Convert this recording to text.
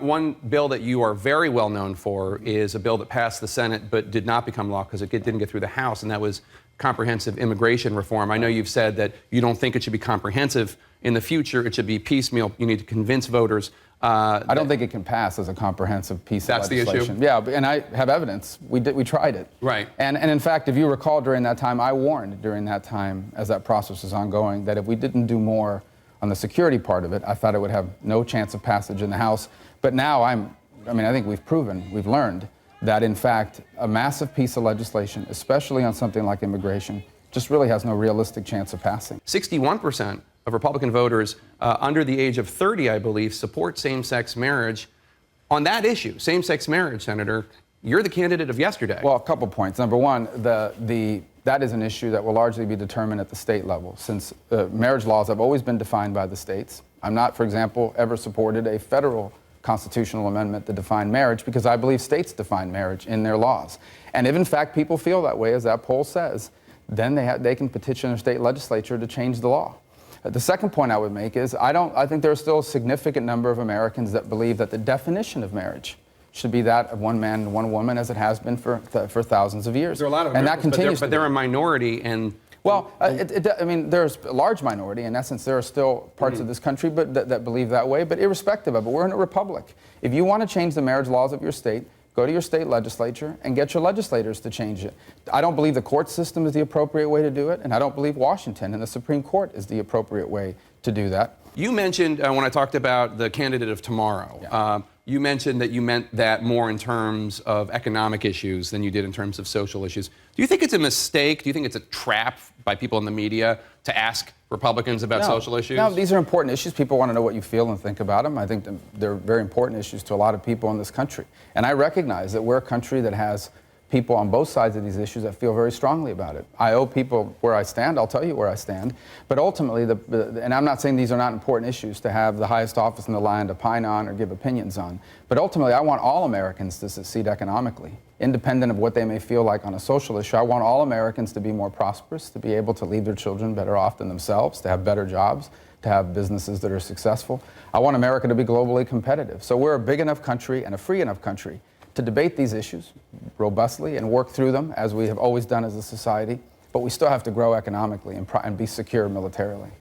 one bill that you are very well known for is a bill that passed the Senate but did not become law because it didn't get through the House, and that was comprehensive immigration reform. I know you've said that you don't think it should be comprehensive in the future. It should be piecemeal. You need to convince voters. I don't think it can pass as a comprehensive piece of legislation. That's the issue? Yeah, and I have evidence. We tried it. Right. And in fact, if you recall during that time, I warned during that time, as that process was ongoing, that if we didn't do more on the security part of it, I thought it would have no chance of passage in the House. But now I think we've learned that in fact, a massive piece of legislation, especially on something like immigration, just really has no realistic chance of passing. 61% of Republican voters under the age of 30, I believe, support same-sex marriage. On that issue, same-sex marriage, Senator, you're the candidate of yesterday. Well, a couple points. Number one, that is an issue that will largely be determined at the state level, since marriage laws have always been defined by the states. I'm not, for example, ever supported a federal constitutional amendment to define marriage because I believe states define marriage in their laws. And if, in fact, people feel that way, as that poll says, then they can petition their state legislature to change the law. The second point I would make is I think there's still a significant number of Americans that believe that the definition of marriage should be that of one man and one woman, as it has been for thousands of years. There are a lot of and that continues. But they're a minority, and well, there's a large minority. In essence, there are still parts of this country that believe that way. But irrespective of it, we're in a republic. If you want to change the marriage laws of your state, go to your state legislature and get your legislators to change it. I don't believe the court system is the appropriate way to do it, and I don't believe Washington and the Supreme Court is the appropriate way to do that. You mentioned, when I talked about the candidate of tomorrow, yeah. You mentioned that you meant that more in terms of economic issues than you did in terms of social issues. Do you think it's a mistake? Do you think it's a trap by people in the media to ask Republicans about social issues? No, these are important issues. People want to know what you feel and think about them. I think they're very important issues to a lot of people in this country. And I recognize that we're a country that has people on both sides of these issues that feel very strongly about it. I owe people where I stand. I'll tell you where I stand. But ultimately, and I'm not saying these are not important issues to have the highest office in the land opine on or give opinions on. But ultimately, I want all Americans to succeed economically, independent of what they may feel like on a social issue. I want all Americans to be more prosperous, to be able to leave their children better off than themselves, to have better jobs, to have businesses that are successful. I want America to be globally competitive. So we're a big enough country and a free enough country to debate these issues robustly and work through them as we have always done as a society, but we still have to grow economically and be secure militarily.